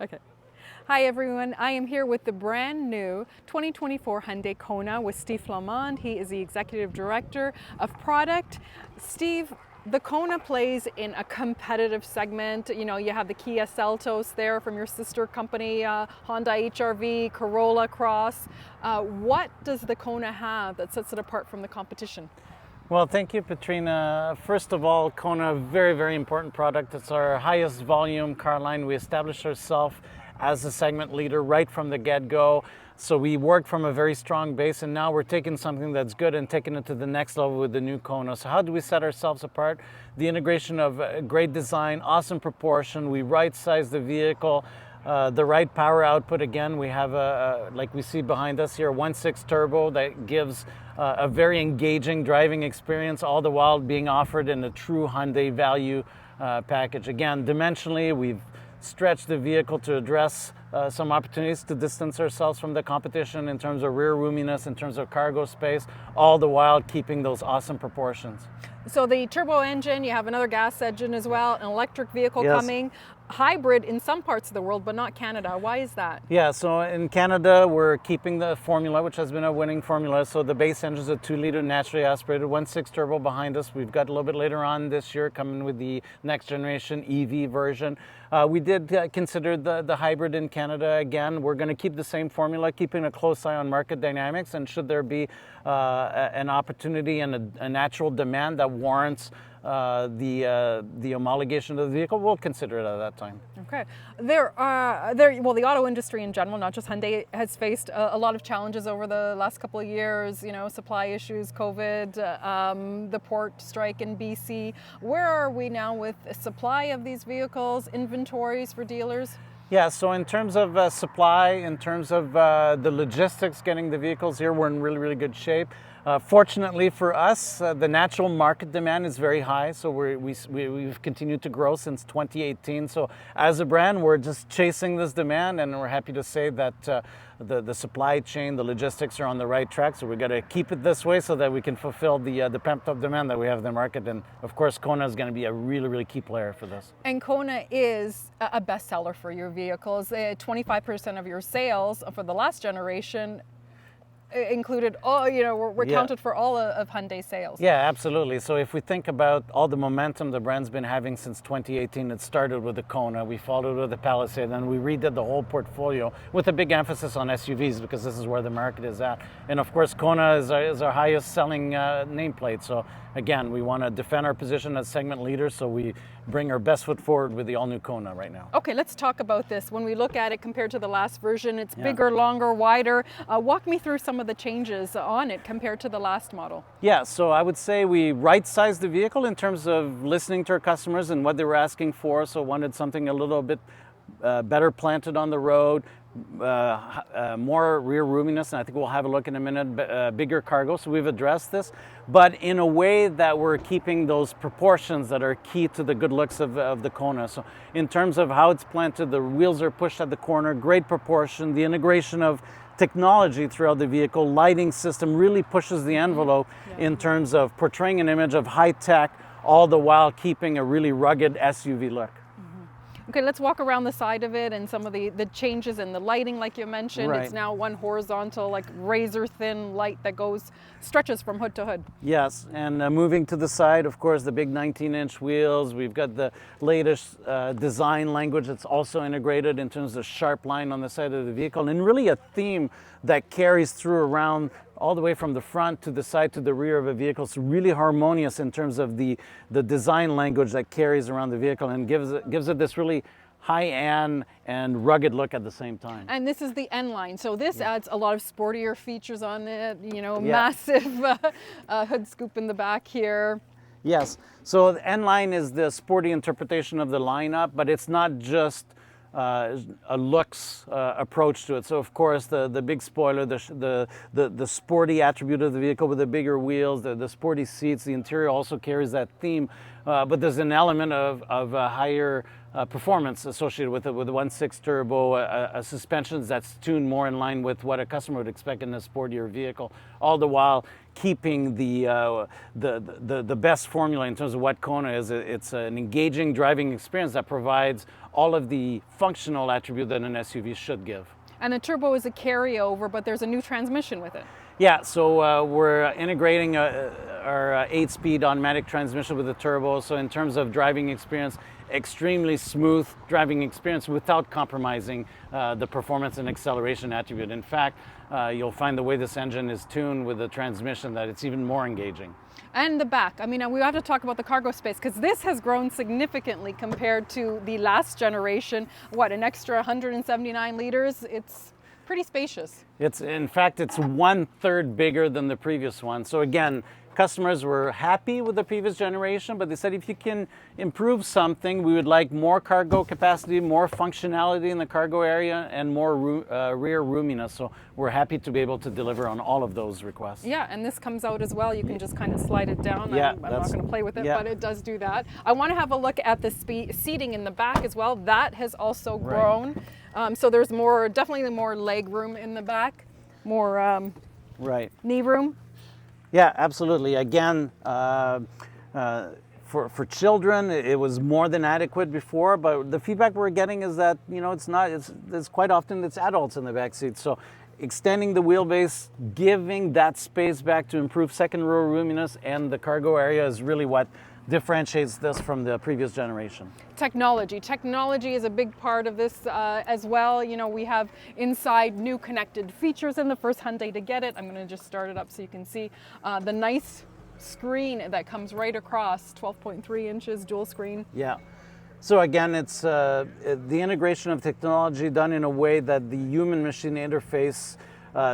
Okay. Hi everyone, I am here with the brand new 2024 Hyundai Kona with Steve Flamand. He is the Executive Director of Product. Steve, the Kona plays in a competitive segment. You know, you have the Kia Seltos there from your sister company, Hyundai HR-V, Corolla Cross. What does the Kona have that sets it apart from the competition? Well, thank you, Petrina. First of all, Kona, very, very important product. It's our highest volume car line. We established ourselves as a segment leader right from the get-go. So we worked from a very strong base, and now we're taking something that's good and taking it to the next level with the new Kona. So how do we set ourselves apart? The integration of great design, awesome proportion. We right-size the vehicle. The right power output. Again, we have like we see behind us here, 1.6 turbo that gives a very engaging driving experience, all the while being offered in a true Hyundai value package. Again, dimensionally, we've stretched the vehicle to address some opportunities to distance ourselves from the competition in terms of rear roominess, in terms of cargo space, all the while keeping those awesome proportions. So the turbo engine, you have another gas engine as well, an electric vehicle Yes. coming, hybrid in some parts of the world, but not Canada. Why is that? Yeah, so in Canada, we're keeping the formula, which has been a winning formula. So the base engine is a 2-liter naturally aspirated 1.6 turbo behind us. We've got a little bit later on this year coming with the next generation EV version. We did consider the hybrid in Canada. Again, we're going to keep the same formula, keeping a close eye on market dynamics. And should there be an opportunity and a natural demand that warrants the homologation of the vehicle, we'll consider it at that time. Okay. Well, the auto industry in general, not just Hyundai, has faced a lot of challenges over the last couple of years, you know, supply issues, COVID, the port strike in BC. Where are we now with supply of these vehicles, inventories for dealers? Yeah, so in terms of supply, in terms of the logistics getting the vehicles here, we're in really, really good shape. Fortunately for us, the natural market demand is very high, so we've continued to grow since 2018. So as a brand, we're just chasing this demand, and we're happy to say that the supply chain, the logistics are on the right track. So we've got to keep it this way so that we can fulfill the pent-up demand that we have in the market. And of course, Kona is going to be a really, really key player for this. And Kona is a bestseller for your vehicles. 25% of your sales for the last generation included all, you know, were counted for all of Hyundai sales. Yeah, absolutely. So if we think about all the momentum the brand's been having since 2018, it started with the Kona, we followed with the Palisade, and we redid the whole portfolio with a big emphasis on SUVs because this is where the market is at. And of course, Kona is our highest selling nameplate. So again, we want to defend our position as segment leaders, so we bring our best foot forward with the all-new Kona right now. Okay, let's talk about this. When we look at it compared to the last version, it's bigger, longer, wider. Walk me through some of the changes on it compared to the last model. Yeah, so I would say we right-sized the vehicle in terms of listening to our customers and what they were asking for. So wanted something a little bit better planted on the road, more rear roominess, and I think we'll have a look in a minute, bigger cargo. So we've addressed this, but in a way that we're keeping those proportions that are key to the good looks of the Kona. So in terms of how it's planted, the wheels are pushed at the corner, great proportion, the integration of technology throughout the vehicle, lighting system really pushes the envelope in terms of portraying an image of high tech, all the while keeping a really rugged SUV look. Okay, let's walk around the side of it and some of the changes in the lighting, like you mentioned. Right. It's now one horizontal, like razor thin light that stretches from hood to hood. Yes, and moving to the side, of course, the big 19-inch wheels. We've got the latest design language that's also integrated in terms of sharp line on the side of the vehicle, and really a theme that carries through around all the way from the front to the side to the rear of a vehicle. It's really harmonious in terms of the design language that carries around the vehicle and gives it this really high-end and rugged look at the same time. And this is the N line, so this adds a lot of sportier features on it, you know, massive hood scoop in the back here. Yes, so the N line is the sporty interpretation of the lineup, but it's not just a looks approach to it. So of course the big spoiler, the sporty attribute of the vehicle with the bigger wheels, the sporty seats, the interior also carries that theme, but there's an element of a higher performance associated with it, with a 1.6 turbo, a suspension that's tuned more in line with what a customer would expect in a sportier vehicle, all the while keeping the best formula in terms of what Kona is. It's an engaging driving experience that provides all of the functional attribute that an SUV should give. And the turbo is a carryover, but there's a new transmission with it. Yeah, so we're integrating our 8-speed automatic transmission with the turbo. So in terms of driving experience, extremely smooth driving experience without compromising the performance and acceleration attribute. In fact, you'll find the way this engine is tuned with the transmission that it's even more engaging. And the back, I mean, we have to talk about the cargo space, because this has grown significantly compared to the last generation. What, an extra 179 liters? It's pretty spacious. In fact, it's 1/3 bigger than the previous one. So again, customers were happy with the previous generation, but they said if you can improve something, we would like more cargo capacity, more functionality in the cargo area, and more rear roominess. So we're happy to be able to deliver on all of those requests. Yeah, and this comes out as well. You can just kind of slide it down. Yeah, I'm not going to play with it, yeah. but it does do that. I want to have a look at the seating in the back as well. That has also grown. So there's definitely more leg room in the back, more knee room. Yeah, absolutely. Again, for children, it was more than adequate before, but the feedback we're getting is that, it's quite often it's adults in the back seat. So extending the wheelbase, giving that space back to improve second row roominess and the cargo area is really what differentiates this from the previous generation. Technology is a big part of this as well. We have inside new connected features in the first Hyundai to get it. I'm going to just start it up so you can see the nice screen that comes right across, 12.3 inches dual screen. Yeah. So again, it's the integration of technology done in a way that the human-machine interface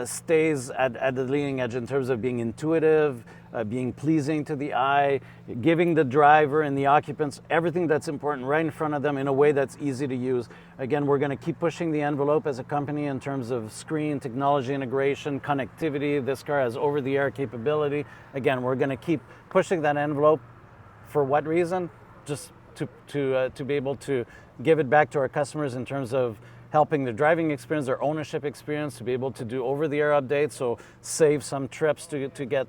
stays at the leading edge in terms of being intuitive, being pleasing to the eye, giving the driver and the occupants everything that's important right in front of them in a way that's easy to use. Again, we're going to keep pushing the envelope as a company in terms of screen, technology integration, connectivity. This car has over-the-air capability. Again, we're going to keep pushing that envelope. For what reason? Just to be able to give it back to our customers in terms of helping the driving experience, their ownership experience, to be able to do over-the-air updates, so save some trips to get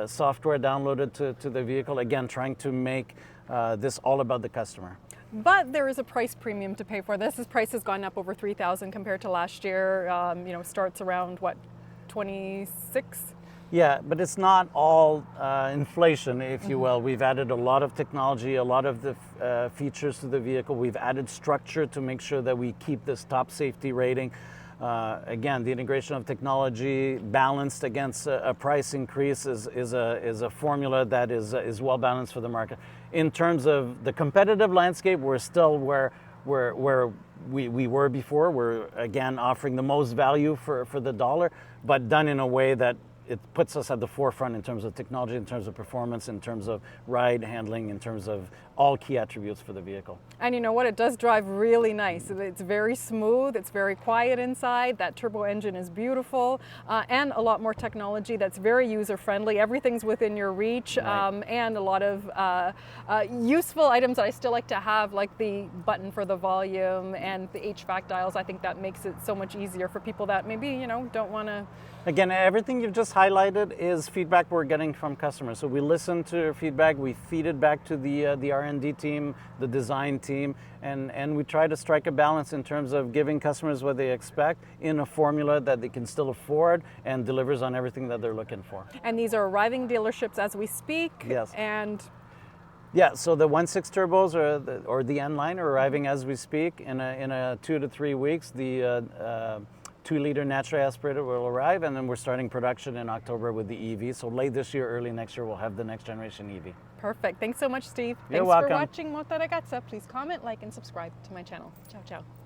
software downloaded to the vehicle. Again, trying to make this all about the customer. But there is a price premium to pay for this. This price has gone up over $3,000 compared to last year. Starts around what, 26? Yeah, but it's not all inflation, if you will. We've added a lot of technology, a lot of the features to the vehicle. We've added structure to make sure that we keep this top safety rating. Again, the integration of technology balanced against a price increase is a formula that is well balanced for the market. In terms of the competitive landscape, we're still where we were before. We're again offering the most value for the dollar, but done in a way that it puts us at the forefront in terms of technology, in terms of performance, in terms of ride handling, in terms of all key attributes for the vehicle. And you know what? It does drive really nice. It's very smooth. It's very quiet inside. That turbo engine is beautiful, and a lot more technology that's very user-friendly. Everything's within your reach, right. And a lot of useful items that I still like to have, like the button for the volume and the HVAC dials. I think that makes it so much easier for people that maybe, don't want to. Again, everything you've just highlighted is feedback we're getting from customers. So we listen to feedback, we feed it back to the R&D team, the design team, and we try to strike a balance in terms of giving customers what they expect in a formula that they can still afford and delivers on everything that they're looking for. And these are arriving dealerships as we speak. Yes. And yeah, so the 1.6 turbos or the N-Line are arriving as we speak. In a 2 to 3 weeks, the 2-liter natural aspirated will arrive, and then we're starting production in October with the EV. So late this year, early next year, we'll have the next generation EV. Perfect. Thanks so much, Steve. You're welcome. Thanks for watching Moto Ragazza. Please comment, like, and subscribe to my channel. Ciao, ciao.